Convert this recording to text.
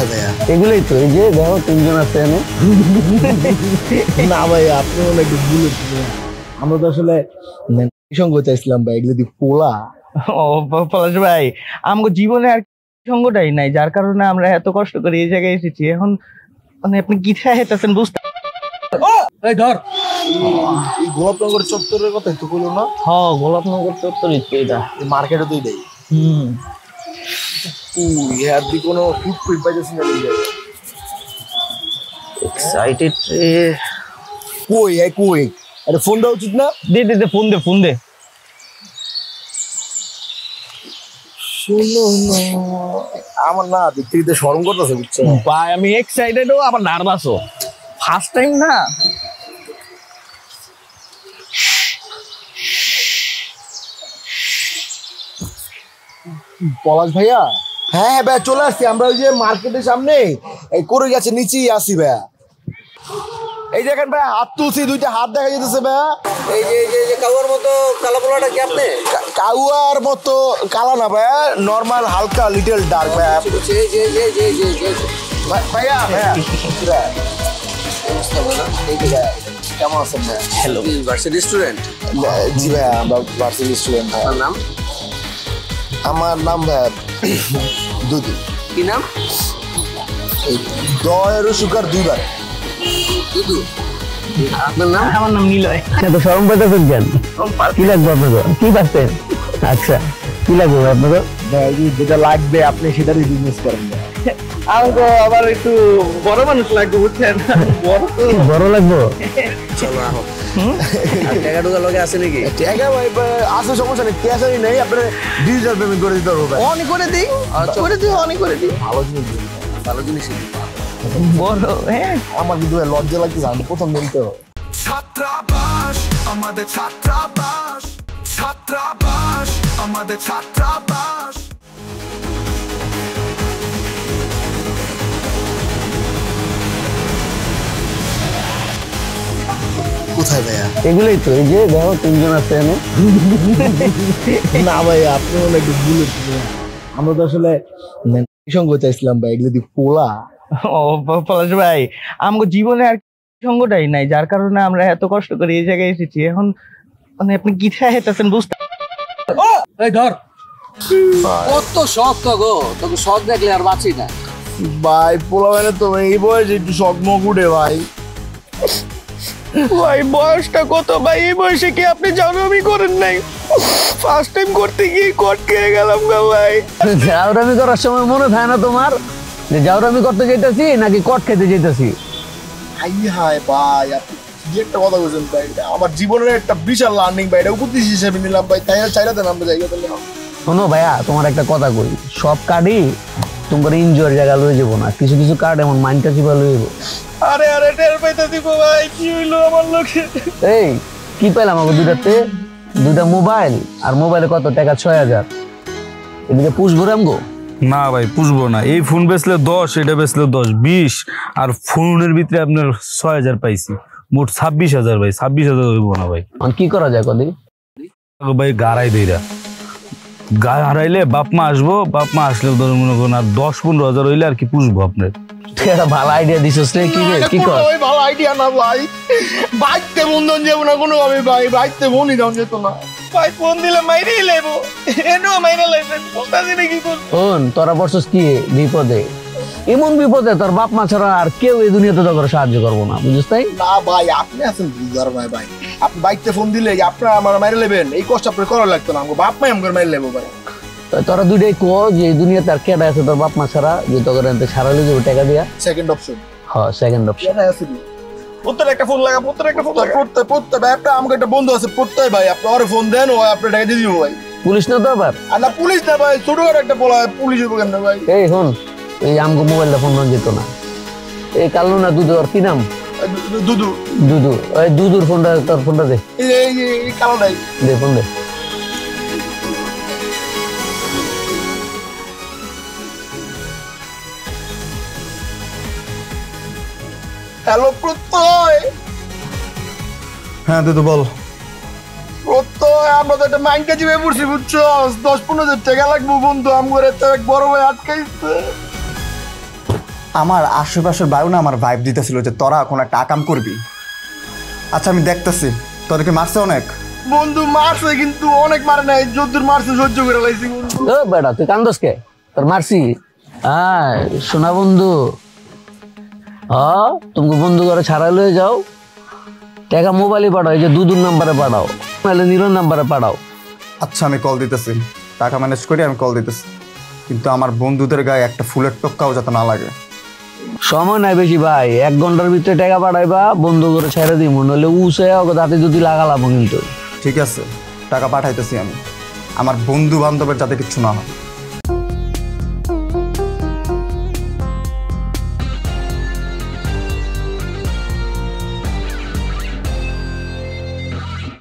কোথায় ভাইয়া? এগুলোই তো, এই যে দেখো তিনজন আছে এনে। না ভাই, আপনি মনে একটু ভুল হচ্ছে। আমরা তো আসলে সঙ্গ চাইছিলাম ভাই, এগুলো দিয়ে পোলা। ও পলাশ ভাই, আমাদের জীবনে আর সঙ্গটাই নাই, যার কারণে আমরা এত কষ্ট করে এই জায়গায় এসেছি। এখন মানে আপনি কি চাইতেছেন বুঝতে? এই ধর, এই গোলাপনগর চত্বরের কথা তো বললো না? হ্যাঁ, গোলাপনগর চত্বরই তো এটা। এই মার্কেটে তুই দেই। ইয়ার দি কোনো ফুটপ্রিন্ট পাইতেছিস না? এক্সাইটেড রে। কই আরে ফোন দেওয়া উচিত না? দে ফোন দে। শুনো না, আমার না দেখতে শরম করতেছে, বুঝছো ভাই? আমি এক্সাইটেডও আবার নার্ভাসও, ফার্স্ট টাইম না। পলাশ ভাইয়া? হ্যাঁ ভাইয়া, চলে আসছি আমরা। ওই যে মার্কেটের সামনে এই করে গেছে, নিচেই আসি ভাইয়া। এই দেখেন ভাইয়া, হাত তুলছি, দুইটা হাত দেখা যেতেছে ভাইয়া। এই যে কাউয়ার মতো কালো পোলাটা কি আপনি? কাউয়ার মতো কালা না ভাইয়া, নর্মাল হালকা লিটল ডার্ক ভাইয়া। ভাইয়া কেমন আছেন ভাইয়া? Hello, varsity student? জি ভাইয়া, আমরা ভার্সিটি স্টুডেন্ট ভাইয়া। নাম? আমার নাম ভাইয়া দুদু। কি নাম? দয়েরও সুগার দুইবার। দুদু। আপনার নাম? আমার নাম নিলয়। এত শরম পাইতেছেন কেন? কি লাগবে আপনাদের? কি পাচ্ছেন? আচ্ছা, কি লাগবে আপনাদের? যেটা লাগবে আপনি সেটারই বিজনেস করেন। আমাকে আবার একটু বড় মানুষ লাগবে, বুঝছেন? বড় লাগবে? চলো আহ। টাকা টুকা লগে আছে নাকি? টাকা ভাই আছে, সমস্যা নেই, ক্যাশারই নেই, আপনার ডিজিটাল পেমেন্ট করে দিতে পারবো। অনেক করে দিই, অনেক করে দিই। ভালো জিনিস দিন। ভালো জিনিস। বড়, হ্যাঁ। আমার কিন্তু লজ্জা লাগতেছে, আমি প্রথম দিন তো। ছাত্রাবাস আমাদের, ছাত্রাবাস আমাদের, ছাত্রাবাস। কোথায় ভাইয়া? এগুলোই তো, এই যে দেখো তিনজন আছে এনে। না ভাই, আপনি মনে একটু ভুল হচ্ছে। আমরা তো আসলে সঙ্গ চাইছিলাম ভাই, এগুলো দিয়ে পোলা। ও পলাশ ভাই, আমাদের জীবনে আর সঙ্গটাই নাই, যার কারণে আমরা এত কষ্ট করে এই জায়গায় এসেছি। এখন মানে আপনি কি চাইতেছেন বুঝতে? এই ধর, কত শখ তো গো, তোকে শখ দেখলে আর বাঁচি না ভাই। পোলা মানে তো এই বয়সে একটু শখ মগ উঠে ভাই। ভাই বয়সটা কত ভাই? এই বয়সে কি আপনি জানামি করেন নাই? ফার্স্ট টাইম করতে গিয়ে কট খেয়ে গেলাম গা ভাই। জাউরামি করার সময় মনে থাকে না তোমার যে জাউরামি করতে যেতেছি নাকি কট খেতে যেতেছি? হাই ভাই, আপনি কি একটা কথা বলছেন ভাই। আমার জীবনের একটা বিশাল লার্নিং ভাই, এটা উপদেশ হিসেবে নিলাম ভাই। তাই চাইলে দেন আমরা জায়গা দিলে। শোনো ভাইয়া, তোমার একটা কথা কই, সব কার্ডই তোমার এনজয়ের জায়গা লয়ে যাবো না, কিছু কিছু কার্ড এমন মাইন্ডটা চিপা লয়ে যাবো। আরে টের পাইতে দিব ভাই, কি হইলো আমার লোকে? এই কি পাইলাম আমাকে দুইটাতে? দুইটা মোবাইল, আর মোবাইলে কত টাকা? ৬,০০০। এদিকে পুষবো রামগো? না ভাই, পুষবো না। এই ফোন বেচলে ১০, এটা বেচলে ১০, ২০, আর ফোনের ভিতরে আপনার ৬,০০০ পাইছি, মোট ২৬,০০০ ভাই। ২৬,০০০ হইব না ভাই। কি করা যায় কদি? ভাই গাড়াই দেইরা, গা হারাইলে বাপ মা আসবো, বাপ মা আসলে ধরুন মনে করুন আর ১০-১৫,০০০ হইলে আর কি পুষবো আপনার। একটা ভালো আইডিয়া দিছিস রে। কি রে, কি কর? ভালো আইডিয়া না ভাই, বাইতে বন্ধন যাবো না কোনো ভাবে ভাই, বাইতে বনি দাম যেত না ভাই। ফোন দিলে মাইরেই লাইবো, এনো মাইরা লাইছেন, বুঝতাছি না কি করব। শোন, তোরা বসছিস কি বিপদে? এমন বিপদে তোর বাপ মা ছাড়া আর কেউ এই দুনিয়াতে তোকে সাহায্য করবো না, বুঝিস তাই? না ভাই, আপনি আছেন বুঝার ভাই। ভাই আপনি বাইতে ফোন দিলে আপনারা আমার মাইরে নেবেন, এই কষ্ট আপনার করা লাগতো না। আমার বাপ মাই আমার মাইরে নেবো ভাই। তোরা দুইটাই কো যে এই দুনিয়াতে আর কেডা আছে তোর বাপ মা ছাড়া যে তোকে এনতে সারা লয়ে যাবে টাকা দিয়া? Second option. হ্যাঁ, সেকেন্ড অপশন। কেডা আছে? পুত্র একটা ফোন লাগা, পুত্র একটা ফোন লাগা। পড়তে ভাই, একটা আমাকে একটা বন্ধু আছে পড়তে ভাই, আপনি ওরে ফোন দেন, ও আপনার টাকা দিয়ে দিব ভাই। পুলিশ না তো আবার? আর না পুলিশ না ভাই, ছোটখাটো একটা বলা পুলিশ হইব কেন ভাই? এই হন, এই আমগো মোবাইলটা ফোন যেত না। এই কালু না দুধু, আর কি নাম? দুদু। দুদু, ওই দুদুর ফোনটা, তোর ফোনটা দে। এই কালো নাই। দে ফোন দে। হ্যালো প্রত্যয়। হ্যাঁ তো বল। প্রত্যয়, আমরা তো একটা মাইন্ড কাজে পড়ছি বুঝছো, 10-15,000 টাকা লাগবো বন্ধু। আমার তো এক বড় ভাই আটকাইছে। আমার আশেপাশের বায়ু না আমার ভাইব দিতেছিল যে তোরা কোনো একটা আকাম করবি। আচ্ছা আমি দেখতেছি তোদেরকে মারছে অনেক। বন্ধু মারছে কিন্তু অনেক মারে নাই, যদ্দূর মারছে সহ্য করে লাইছি। ও বেটা তুই কান্দস কে? তোর মারছি? হ্যাঁ শোনা বন্ধু, হ্যাঁ তুমি বন্ধু করে ছাড়াই লয়ে যাও, টাকা মোবাইলে পাঠাও, এই যে দুদুর নাম্বারে পাঠাও, নাহলে নীলর নাম্বারে পাঠাও। আচ্ছা আমি কল দিতেছি, টাকা ম্যানেজ করি আমি কল দিতেছি, কিন্তু আমার বন্ধুদের গায়ে একটা ফুলের টক্কাও যাতে না লাগে। সময় নাই বেশি ভাই, 1 ঘন্টার ভিতরে টাকা পাঠাইবা, বন্ধু করে ছেড়ে দিব, নইলে উসে দাঁতে যদি লাগালাম কিন্তু। ঠিক আছে টাকা পাঠাইতেছি আমি, আমার বন্ধু বান্ধবের যাতে কিচ্ছু না হয়।